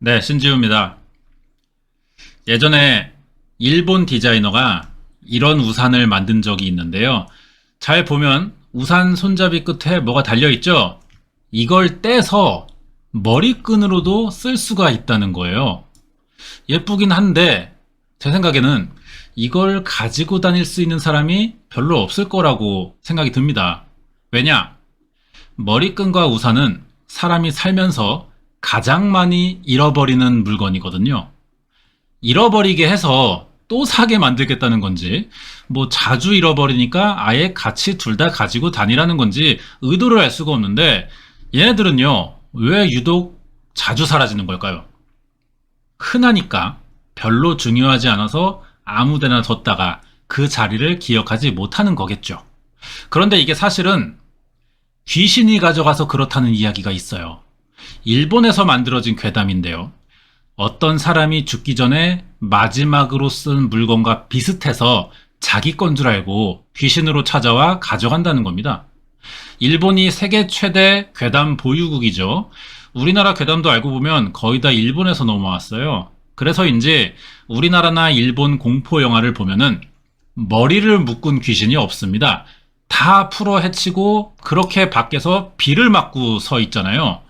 네, 신지우입니다. 예전에 일본 디자이너가 이런 우산을 만든 적이 있는데요. 잘 보면 우산 손잡이 끝에 뭐가 달려있죠? 이걸 떼서 머리끈으로도 쓸 수가 있다는 거예요. 예쁘긴 한데 제 생각에는 이걸 가지고 다닐 수 있는 사람이 별로 없을 거라고 생각이 듭니다. 왜냐? 머리끈과 우산은 사람이 살면서 가장 많이 잃어버리는 물건이거든요. 잃어버리게 해서 또 사게 만들겠다는 건지, 뭐 자주 잃어버리니까 아예 같이 둘 다 가지고 다니라는 건지 의도를 알 수가 없는데, 얘네들은요, 왜 유독 자주 사라지는 걸까요? 흔하니까, 별로 중요하지 않아서 아무데나 뒀다가 그 자리를 기억하지 못하는 거겠죠. 그런데 이게 사실은 귀신이 가져가서 그렇다는 이야기가 있어요. 일본에서 만들어진 괴담인데요. 어떤 사람이 죽기 전에 마지막으로 쓴 물건과 비슷해서 자기 건 줄 알고 귀신으로 찾아와 가져간다는 겁니다. 일본이 세계 최대 괴담 보유국이죠. 우리나라 괴담도 알고 보면 거의 다 일본에서 넘어왔어요. 그래서인지 우리나라나 일본 공포 영화를 보면은 머리를 묶은 귀신이 없습니다. 다 풀어 헤치고 그렇게 밖에서 비를 맞고 서 있잖아요.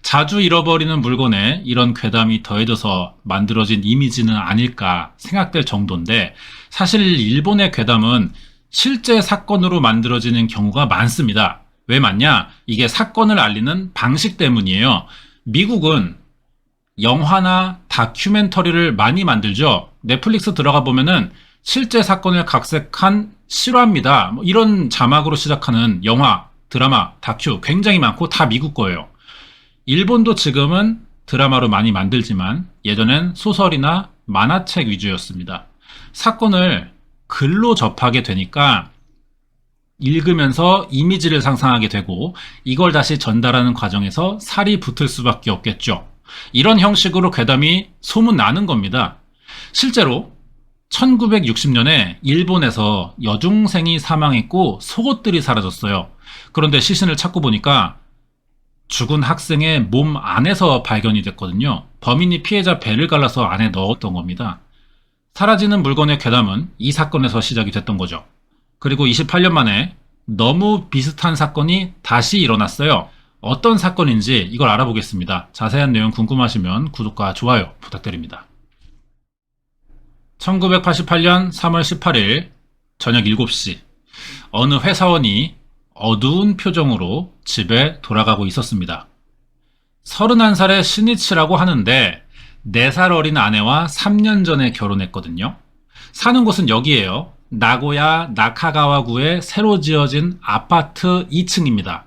자주 잃어버리는 물건에 이런 괴담이 더해져서 만들어진 이미지는 아닐까 생각될 정도인데, 사실 일본의 괴담은 실제 사건으로 만들어지는 경우가 많습니다. 왜 많냐? 이게 사건을 알리는 방식 때문이에요. 미국은 영화나 다큐멘터리를 많이 만들죠. 넷플릭스 들어가 보면은 실제 사건을 각색한 실화입니다, 뭐 이런 자막으로 시작하는 영화, 드라마, 다큐 굉장히 많고 다 미국 거예요. 일본도 지금은 드라마로 많이 만들지만 예전엔 소설이나 만화책 위주였습니다. 사건을 글로 접하게 되니까 읽으면서 이미지를 상상하게 되고 이걸 다시 전달하는 과정에서 살이 붙을 수밖에 없겠죠. 이런 형식으로 괴담이 소문나는 겁니다. 실제로 1960년에 일본에서 여중생이 사망했고 속옷들이 사라졌어요. 그런데 시신을 찾고 보니까 죽은 학생의 몸 안에서 발견이 됐거든요. 범인이 피해자 배를 갈라서 안에 넣었던 겁니다. 사라지는 물건의 괴담은 이 사건에서 시작이 됐던 거죠. 그리고 28년 만에 너무 비슷한 사건이 다시 일어났어요. 어떤 사건인지 이걸 알아보겠습니다. 자세한 내용 궁금하시면 구독과 좋아요 부탁드립니다. 1988년 3월 18일 저녁 7시, 어느 회사원이 어두운 표정으로 집에 돌아가고 있었습니다. 31살의 신이치라고 하는데 4살 어린 아내와 3년 전에 결혼했거든요. 사는 곳은 여기예요. 나고야 나카가와구에 새로 지어진 아파트 2층입니다.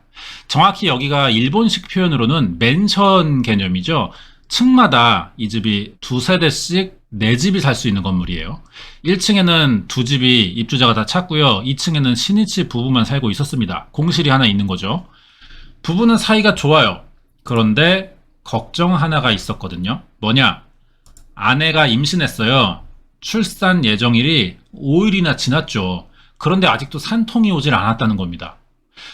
정확히 여기가 일본식 표현으로는 맨션 개념이죠. 층마다 이 집이 2세대씩 4집이 살 수 있는 건물이에요. 1층에는 2집이 입주자가 다 찼고요. 2층에는 신이치 부부만 살고 있었습니다. 공실이 하나 있는 거죠. 부부는 사이가 좋아요. 그런데 걱정 하나가 있었거든요. 뭐냐? 아내가 임신했어요. 출산 예정일이 5일이나 지났죠. 그런데 아직도 산통이 오질 않았다는 겁니다.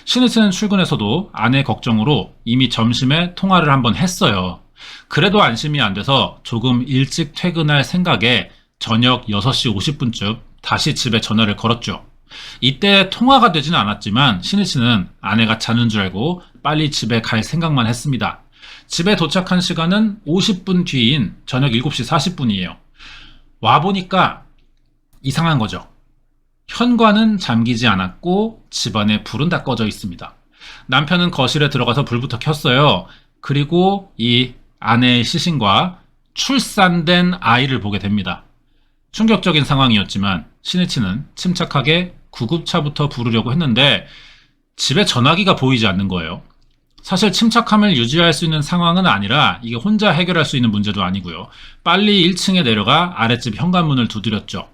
신이치는 출근해서도 아내 걱정으로 이미 점심에 통화를 한번 했어요. 그래도 안심이 안 돼서 조금 일찍 퇴근할 생각에 저녁 6시 50분쯤 다시 집에 전화를 걸었죠. 이때 통화가 되지는 않았지만 신이치는 아내가 자는 줄 알고 빨리 집에 갈 생각만 했습니다. 집에 도착한 시간은 50분 뒤인 저녁 7시 40분이에요. 와보니까 이상한 거죠. 현관은 잠기지 않았고 집안에 불은 다 꺼져 있습니다. 남편은 거실에 들어가서 불부터 켰어요. 그리고 이 아내의 시신과 출산된 아이를 보게 됩니다. 충격적인 상황이었지만 신이치는 침착하게 구급차부터 부르려고 했는데 집에 전화기가 보이지 않는 거예요. 사실 침착함을 유지할 수 있는 상황은 아니라 이게 혼자 해결할 수 있는 문제도 아니고요. 빨리 1층에 내려가 아랫집 현관문을 두드렸죠.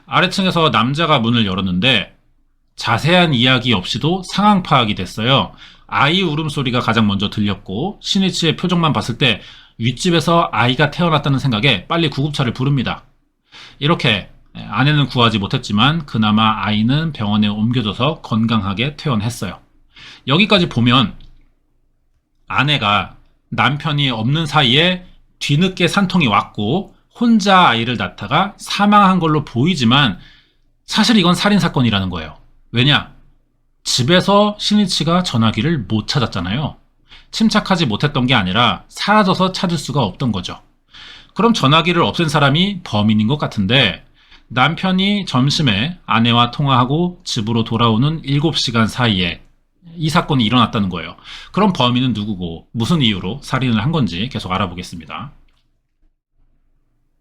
아래층에서 남자가 문을 열었는데 자세한 이야기 없이도 상황 파악이 됐어요. 아이 울음소리가 가장 먼저 들렸고 신이치의 표정만 봤을 때 윗집에서 아이가 태어났다는 생각에 빨리 구급차를 부릅니다. 이렇게 아내는 구하지 못했지만 그나마 아이는 병원에 옮겨져서 건강하게 퇴원했어요. 여기까지 보면 아내가 남편이 없는 사이에 뒤늦게 산통이 왔고 혼자 아이를 낳다가 사망한 걸로 보이지만 사실 이건 살인사건이라는 거예요. 왜냐? 집에서 신이치가 전화기를 못 찾았잖아요. 침착하지 못했던 게 아니라 사라져서 찾을 수가 없던 거죠. 그럼 전화기를 없앤 사람이 범인인 것 같은데 남편이 점심에 아내와 통화하고 집으로 돌아오는 7시간 사이에 이 사건이 일어났다는 거예요. 그럼 범인은 누구고 무슨 이유로 살인을 한 건지 계속 알아보겠습니다.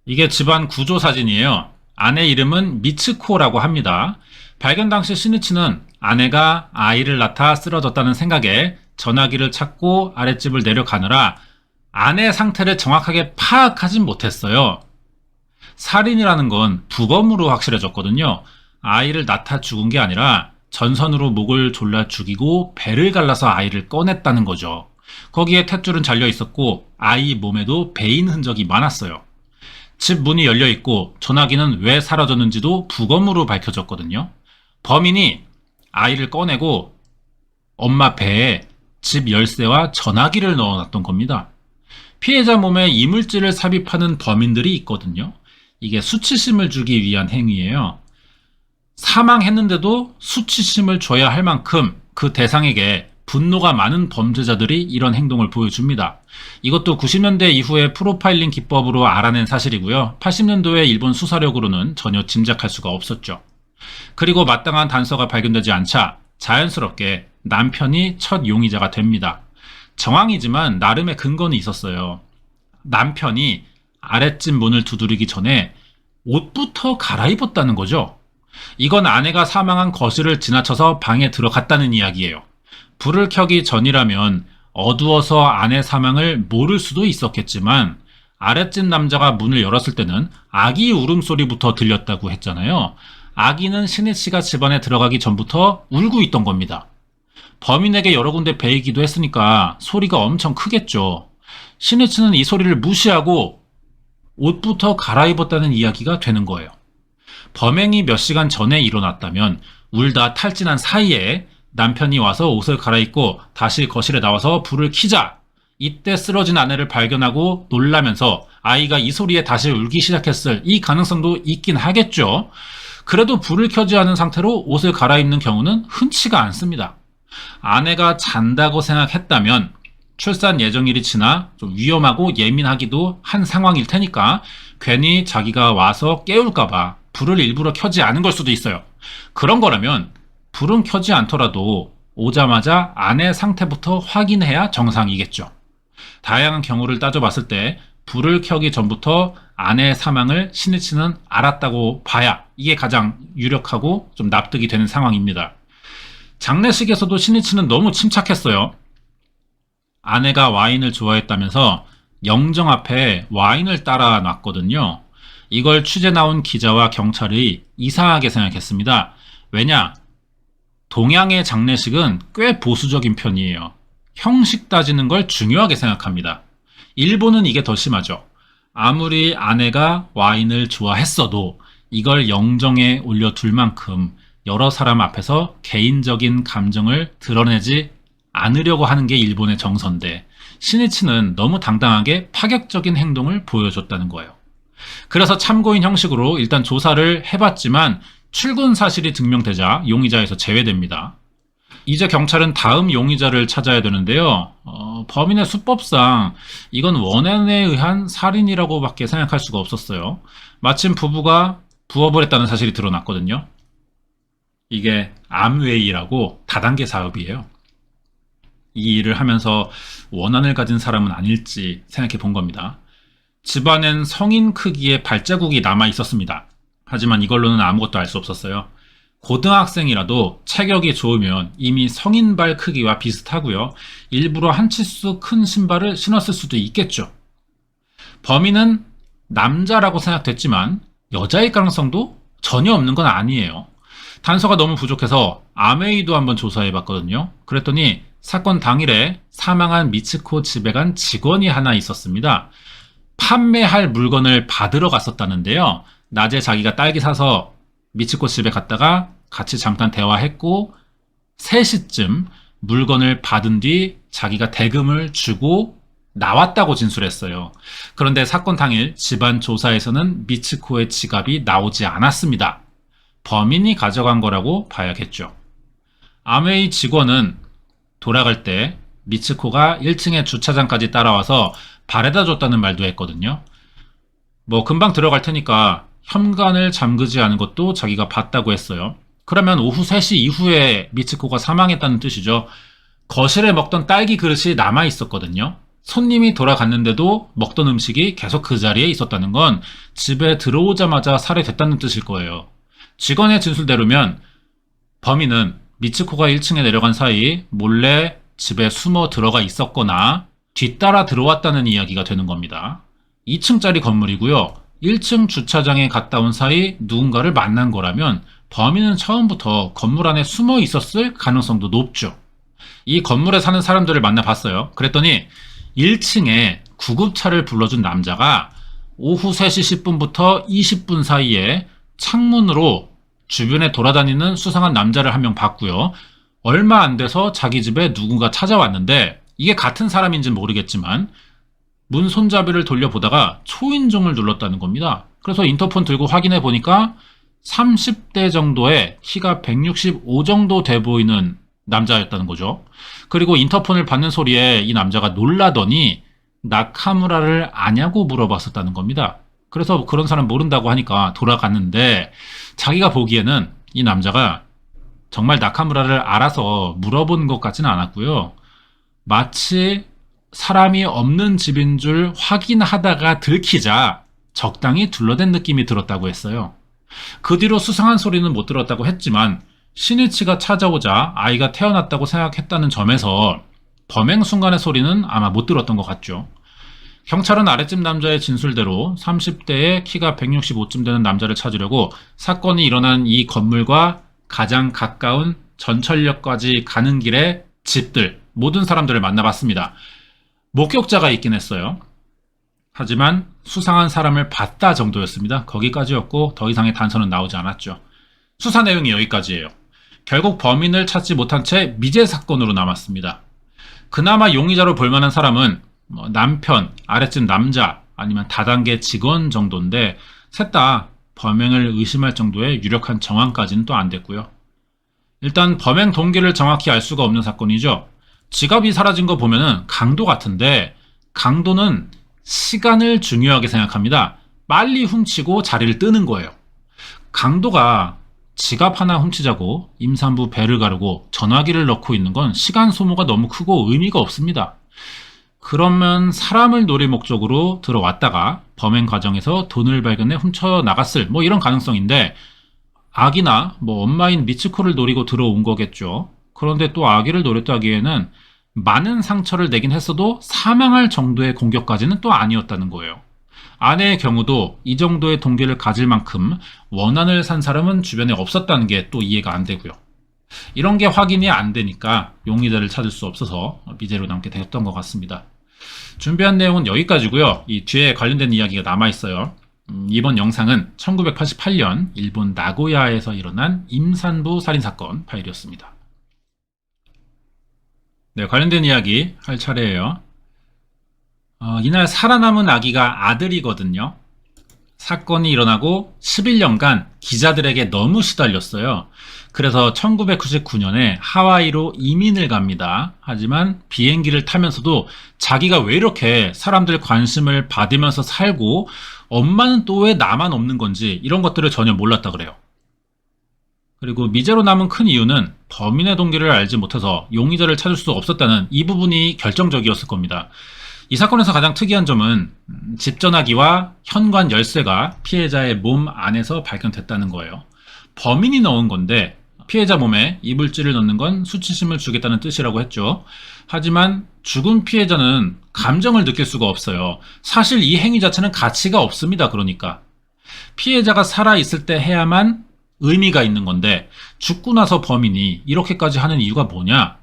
이게 집안 구조 사진이에요. 아내 이름은 미츠코라고 합니다. 발견 당시 신이치는 아내가 아이를 낳다 쓰러졌다는 생각에 전화기를 찾고 아랫집을 내려가느라 아내 상태를 정확하게 파악하진 못했어요. 살인이라는 건 부검으로 확실해졌거든요. 아이를 낳다 죽은 게 아니라 전선으로 목을 졸라 죽이고 배를 갈라서 아이를 꺼냈다는 거죠. 거기에 탯줄은 잘려 있었고 아이 몸에도 베인 흔적이 많았어요. 집 문이 열려 있고 전화기는 왜 사라졌는지도 부검으로 밝혀졌거든요. 범인이 아이를 꺼내고 엄마 배에 집 열쇠와 전화기를 넣어놨던 겁니다. 피해자 몸에 이물질을 삽입하는 범인들이 있거든요. 이게 수치심을 주기 위한 행위예요. 사망했는데도 수치심을 줘야 할 만큼 그 대상에게 분노가 많은 범죄자들이 이런 행동을 보여줍니다. 이것도 90년대 이후에 프로파일링 기법으로 알아낸 사실이고요. 80년도의 일본 수사력으로는 전혀 짐작할 수가 없었죠. 그리고 마땅한 단서가 발견되지 않자 자연스럽게 남편이 첫 용의자가 됩니다. 정황이지만 나름의 근거는 있었어요. 남편이 아랫집 문을 두드리기 전에 옷부터 갈아입었다는 거죠. 이건 아내가 사망한 거실을 지나쳐서 방에 들어갔다는 이야기예요. 불을 켜기 전이라면 어두워서 아내 사망을 모를 수도 있었겠지만 아랫집 남자가 문을 열었을 때는 아기 울음소리부터 들렸다고 했잖아요. 아기는 신이치가 집안에 들어가기 전부터 울고 있던 겁니다. 범인에게 여러 군데 베이기도 했으니까 소리가 엄청 크겠죠. 신이치는 이 소리를 무시하고 옷부터 갈아입었다는 이야기가 되는 거예요. 범행이 몇 시간 전에 일어났다면 울다 탈진한 사이에 남편이 와서 옷을 갈아입고 다시 거실에 나와서 불을 켜자 이때 쓰러진 아내를 발견하고 놀라면서 아이가 이 소리에 다시 울기 시작했을 이 가능성도 있긴 하겠죠. 그래도 불을 켜지 않은 상태로 옷을 갈아입는 경우는 흔치가 않습니다. 아내가 잔다고 생각했다면 출산 예정일이 지나 좀 위험하고 예민하기도 한 상황일 테니까 괜히 자기가 와서 깨울까봐 불을 일부러 켜지 않은 걸 수도 있어요. 그런 거라면 불은 켜지 않더라도 오자마자 아내 상태부터 확인해야 정상이겠죠. 다양한 경우를 따져봤을 때 불을 켜기 전부터 아내의 사망을 신이치는 알았다고 봐야 이게 가장 유력하고 좀 납득이 되는 상황입니다. 장례식에서도 신이치는 너무 침착했어요. 아내가 와인을 좋아했다면서 영정 앞에 와인을 따라 놨거든요. 이걸 취재 나온 기자와 경찰이 이상하게 생각했습니다. 왜냐? 동양의 장례식은 꽤 보수적인 편이에요. 형식 따지는 걸 중요하게 생각합니다. 일본은 이게 더 심하죠. 아무리 아내가 와인을 좋아했어도 이걸 영정에 올려둘 만큼 여러 사람 앞에서 개인적인 감정을 드러내지 않으려고 하는 게 일본의 정서인데 신이치는 너무 당당하게 파격적인 행동을 보여줬다는 거예요. 그래서 참고인 형식으로 일단 조사를 해봤지만 출근 사실이 증명되자 용의자에서 제외됩니다. 이제 경찰은 다음 용의자를 찾아야 되는데요. 범인의 수법상 이건 원한에 의한 살인이라고밖에 생각할 수가 없었어요. 마침 부부가 부업을 했다는 사실이 드러났거든요. 이게 암웨이라고 다단계 사업이에요. 이 일을 하면서 원한을 가진 사람은 아닐지 생각해 본 겁니다. 집안엔 성인 크기의 발자국이 남아 있었습니다. 하지만 이걸로는 아무것도 알 수 없었어요. 고등학생이라도 체격이 좋으면 이미 성인발 크기와 비슷하고요. 일부러 한 치수 큰 신발을 신었을 수도 있겠죠. 범인은 남자라고 생각됐지만 여자일 가능성도 전혀 없는 건 아니에요. 단서가 너무 부족해서 암웨이도 한번 조사해봤거든요. 그랬더니 사건 당일에 사망한 미츠코 집에 간 직원이 하나 있었습니다. 판매할 물건을 받으러 갔었다는데요. 낮에 자기가 딸기 사서 미츠코 집에 갔다가 같이 잠깐 대화했고 3시쯤 물건을 받은 뒤 자기가 대금을 주고 나왔다고 진술했어요. 그런데 사건 당일 집안 조사에서는 미츠코의 지갑이 나오지 않았습니다. 범인이 가져간 거라고 봐야겠죠. 아메이 직원은 돌아갈 때 미츠코가 1층의 주차장까지 따라와서 바래다 줬다는 말도 했거든요. 뭐 금방 들어갈 테니까 현관을 잠그지 않은 것도 자기가 봤다고 했어요. 그러면 오후 3시 이후에 미츠코가 사망했다는 뜻이죠. 거실에 먹던 딸기 그릇이 남아 있었거든요. 손님이 돌아갔는데도 먹던 음식이 계속 그 자리에 있었다는 건 집에 들어오자마자 살해됐다는 뜻일 거예요. 직원의 진술대로면 범인은 미츠코가 1층에 내려간 사이 몰래 집에 숨어 들어가 있었거나 뒤따라 들어왔다는 이야기가 되는 겁니다. 2층짜리 건물이고요. 1층 주차장에 갔다 온 사이 누군가를 만난 거라면 범인은 처음부터 건물 안에 숨어 있었을 가능성도 높죠. 이 건물에 사는 사람들을 만나봤어요. 그랬더니 1층에 구급차를 불러준 남자가 오후 3시 10분부터 20분 사이에 창문으로 주변에 돌아다니는 수상한 남자를 한 명 봤고요. 얼마 안 돼서 자기 집에 누군가 찾아왔는데 이게 같은 사람인지는 모르겠지만 문 손잡이를 돌려보다가 초인종을 눌렀다는 겁니다. 그래서 인터폰 들고 확인해 보니까 30대 정도의 키가 165 정도 돼 보이는 남자였다는 거죠. 그리고 인터폰을 받는 소리에 이 남자가 놀라더니 나카무라를 아냐고 물어봤었다는 겁니다. 그래서 그런 사람 모른다고 하니까 돌아갔는데 자기가 보기에는 이 남자가 정말 나카무라를 알아서 물어본 것 같지는 않았고요. 마치 사람이 없는 집인 줄 확인하다가 들키자 적당히 둘러댄 느낌이 들었다고 했어요. 그 뒤로 수상한 소리는 못 들었다고 했지만 신이치가 찾아오자 아이가 태어났다고 생각했다는 점에서 범행 순간의 소리는 아마 못 들었던 것 같죠. 경찰은 아랫집 남자의 진술대로 30대에 키가 165쯤 되는 남자를 찾으려고 사건이 일어난 이 건물과 가장 가까운 전철역까지 가는 길에 집들, 모든 사람들을 만나봤습니다. 목격자가 있긴 했어요. 하지만 수상한 사람을 봤다 정도였습니다. 거기까지였고 더 이상의 단서는 나오지 않았죠. 수사 내용이 여기까지예요. 결국 범인을 찾지 못한 채 미제 사건으로 남았습니다. 그나마 용의자로 볼만한 사람은 남편, 아랫집 남자, 아니면 다단계 직원 정도인데 셋 다 범행을 의심할 정도의 유력한 정황까지는 또 안 됐고요. 일단 범행 동기를 정확히 알 수가 없는 사건이죠. 지갑이 사라진 거 보면은 강도 같은데 강도는 시간을 중요하게 생각합니다. 빨리 훔치고 자리를 뜨는 거예요. 강도가 지갑 하나 훔치자고 임산부 배를 가르고 전화기를 넣고 있는 건 시간 소모가 너무 크고 의미가 없습니다. 그러면 사람을 노릴 목적으로 들어왔다가 범행 과정에서 돈을 발견해 훔쳐 나갔을 이런 가능성인데 아기나 엄마인 미츠코를 노리고 들어온 거겠죠. 그런데 또 아기를 노렸다기에는 많은 상처를 내긴 했어도 사망할 정도의 공격까지는 또 아니었다는 거예요. 아내의 경우도 이 정도의 동기를 가질 만큼 원한을 산 사람은 주변에 없었다는 게 또 이해가 안 되고요. 이런 게 확인이 안 되니까 용의자를 찾을 수 없어서 미제로 남게 되었던 것 같습니다. 준비한 내용은 여기까지고요. 이 뒤에 관련된 이야기가 남아있어요. 이번 영상은 1988년 일본 나고야에서 일어난 임산부 살인사건 파일이었습니다. 네, 관련된 이야기 할 차례예요. 이날 살아남은 아기가 아들이거든요. 사건이 일어나고 11년간 기자들에게 너무 시달렸어요. 그래서 1999년에 하와이로 이민을 갑니다. 하지만 비행기를 타면서도 자기가 왜 이렇게 사람들 관심을 받으면서 살고 엄마는 또 왜 나만 없는 건지 이런 것들을 전혀 몰랐다 그래요. 그리고 미제로 남은 큰 이유는 범인의 동기를 알지 못해서 용의자를 찾을 수 없었다는 이 부분이 결정적이었을 겁니다. 이 사건에서 가장 특이한 점은 집 전화기와 현관 열쇠가 피해자의 몸 안에서 발견됐다는 거예요. 범인이 넣은 건데 피해자 몸에 이물질을 넣는 건 수치심을 주겠다는 뜻이라고 했죠. 하지만 죽은 피해자는 감정을 느낄 수가 없어요. 사실 이 행위 자체는 가치가 없습니다. 그러니까 피해자가 살아있을 때 해야만 의미가 있는 건데 죽고 나서 범인이 이렇게까지 하는 이유가 뭐냐?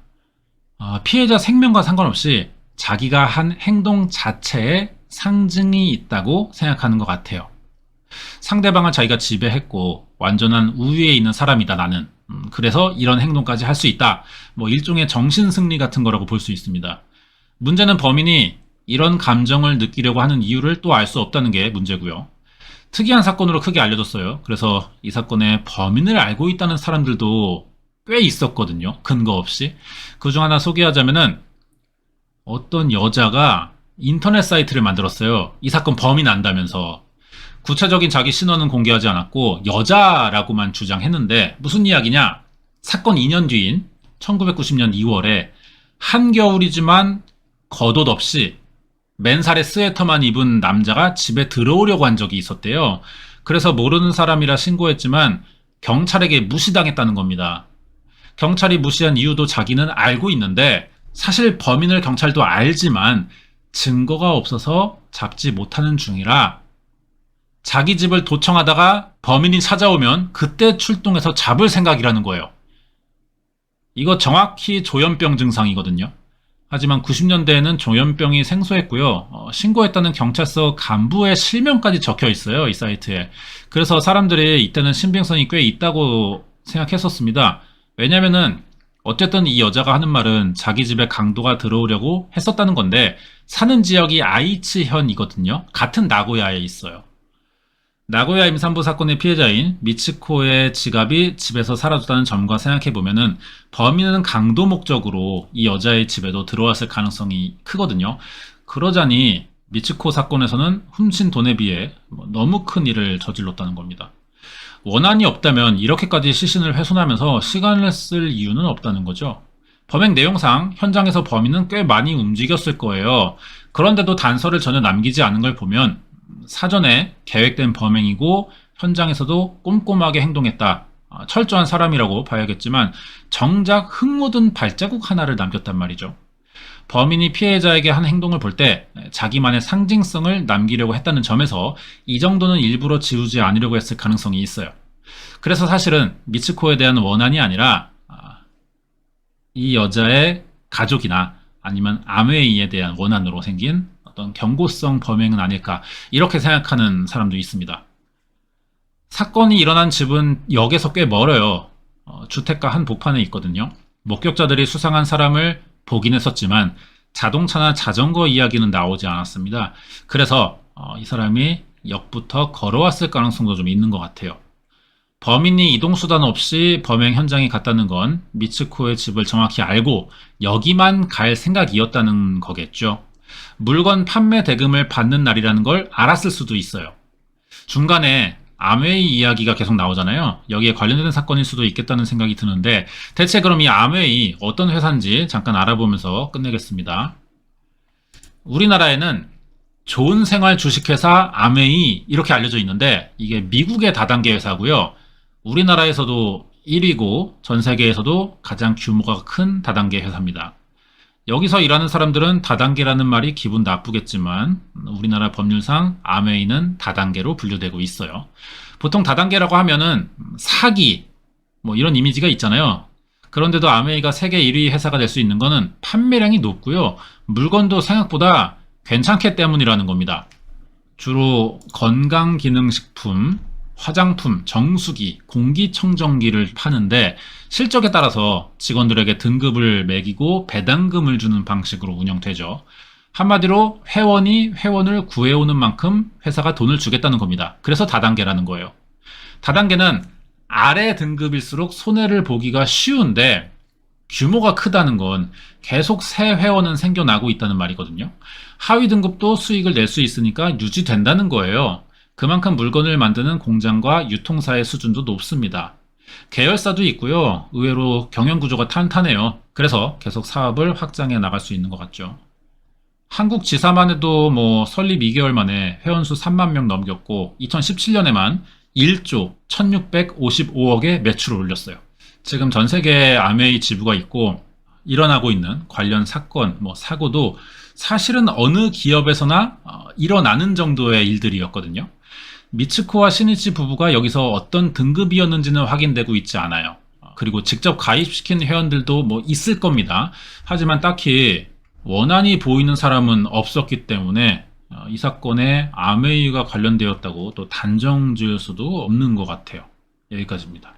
피해자 생명과 상관없이 자기가 한 행동 자체에 상징이 있다고 생각하는 것 같아요. 상대방을 자기가 지배했고 완전한 우위에 있는 사람이다 나는. 그래서 이런 행동까지 할 수 있다. 일종의 정신승리 같은 거라고 볼 수 있습니다. 문제는 범인이 이런 감정을 느끼려고 하는 이유를 또 알 수 없다는 게 문제고요. 특이한 사건으로 크게 알려졌어요. 그래서 이 사건의 범인을 알고 있다는 사람들도 꽤 있었거든요. 근거 없이. 그중 하나 소개하자면은 어떤 여자가 인터넷 사이트를 만들었어요. 이 사건 범인 안다면서. 구체적인 자기 신원은 공개하지 않았고 여자라고만 주장했는데 무슨 이야기냐? 사건 2년 뒤인 1990년 2월에 한겨울이지만 겉옷 없이 맨살에 스웨터만 입은 남자가 집에 들어오려고 한 적이 있었대요. 그래서 모르는 사람이라 신고했지만 경찰에게 무시당했다는 겁니다. 경찰이 무시한 이유도 자기는 알고 있는데 사실 범인을 경찰도 알지만 증거가 없어서 잡지 못하는 중이라 자기 집을 도청하다가 범인이 찾아오면 그때 출동해서 잡을 생각이라는 거예요. 이거 정확히 조현병 증상이거든요. 하지만 90년대에는 조현병이 생소했고요. 신고했다는 경찰서 간부의 실명까지 적혀 있어요. 이 사이트에. 그래서 사람들이 이때는 신빙성이 꽤 있다고 생각했었습니다. 왜냐면은 어쨌든 이 여자가 하는 말은 자기 집에 강도가 들어오려고 했었다는 건데 사는 지역이 아이치현이거든요. 같은 나고야에 있어요. 나고야 임산부 사건의 피해자인 미츠코의 지갑이 집에서 사라졌다는 점과 생각해보면은 범인은 강도 목적으로 이 여자의 집에도 들어왔을 가능성이 크거든요. 그러자니 미츠코 사건에서는 훔친 돈에 비해 너무 큰 일을 저질렀다는 겁니다. 원한이 없다면 이렇게까지 시신을 훼손하면서 시간을 쓸 이유는 없다는 거죠. 범행 내용상 현장에서 범인은 꽤 많이 움직였을 거예요. 그런데도 단서를 전혀 남기지 않은 걸 보면 사전에 계획된 범행이고 현장에서도 꼼꼼하게 행동했다. 철저한 사람이라고 봐야겠지만 정작 흙 묻은 발자국 하나를 남겼단 말이죠. 범인이 피해자에게 한 행동을 볼 때 자기만의 상징성을 남기려고 했다는 점에서 이 정도는 일부러 지우지 않으려고 했을 가능성이 있어요. 그래서 사실은 미츠코에 대한 원한이 아니라 이 여자의 가족이나 아니면 아메이에 대한 원한으로 생긴 어떤 경고성 범행은 아닐까 이렇게 생각하는 사람도 있습니다. 사건이 일어난 집은 역에서 꽤 멀어요. 주택가 한 복판에 있거든요. 목격자들이 수상한 사람을 보긴 했었지만 자동차나 자전거 이야기는 나오지 않았습니다. 그래서 이 사람이 역부터 걸어왔을 가능성도 좀 있는 것 같아요. 범인이 이동수단 없이 범행 현장에 갔다는 건 미츠코의 집을 정확히 알고 여기만 갈 생각이었다는 거겠죠. 물건 판매 대금을 받는 날이라는 걸 알았을 수도 있어요. 중간에 아메이 이야기가 계속 나오잖아요. 여기에 관련된 사건일 수도 있겠다는 생각이 드는데 대체 그럼 이 아메이 어떤 회사인지 잠깐 알아보면서 끝내겠습니다. 우리나라에는 좋은 생활 주식회사 아메이 이렇게 알려져 있는데 이게 미국의 다단계 회사고요. 우리나라에서도 1위고 전 세계에서도 가장 규모가 큰 다단계 회사입니다. 여기서 일하는 사람들은 다단계라는 말이 기분 나쁘겠지만 우리나라 법률상 아메이는 다단계로 분류되고 있어요. 보통 다단계라고 하면은 사기 뭐 이런 이미지가 있잖아요. 그런데도 아메이가 세계 1위 회사가 될 수 있는 거는 판매량이 높고요. 물건도 생각보다 괜찮기 때문이라는 겁니다. 주로 건강기능식품, 화장품, 정수기, 공기청정기를 파는데 실적에 따라서 직원들에게 등급을 매기고 배당금을 주는 방식으로 운영되죠. 한마디로 회원이 회원을 구해오는 만큼 회사가 돈을 주겠다는 겁니다. 그래서 다단계라는 거예요. 다단계는 아래 등급일수록 손해를 보기가 쉬운데 규모가 크다는 건 계속 새 회원은 생겨나고 있다는 말이거든요. 하위 등급도 수익을 낼 수 있으니까 유지된다는 거예요. 그만큼 물건을 만드는 공장과 유통사의 수준도 높습니다. 계열사도 있고요. 의외로 경영 구조가 탄탄해요. 그래서 계속 사업을 확장해 나갈 수 있는 것 같죠. 한국 지사만 해도 설립 2개월 만에 회원수 3만 명 넘겼고 2017년에만 1조 1655억의 매출을 올렸어요. 지금 전 세계에 아메이 지부가 있고 일어나고 있는 관련 사건, 사고도 사실은 어느 기업에서나 일어나는 정도의 일들이었거든요. 미츠코와 시니치 부부가 여기서 어떤 등급이었는지는 확인되고 있지 않아요. 그리고 직접 가입시킨 회원들도 있을 겁니다. 하지만 딱히 원한이 보이는 사람은 없었기 때문에 이 사건에 아메이가 관련되었다고 또 단정 지을 수도 없는 것 같아요. 여기까지입니다.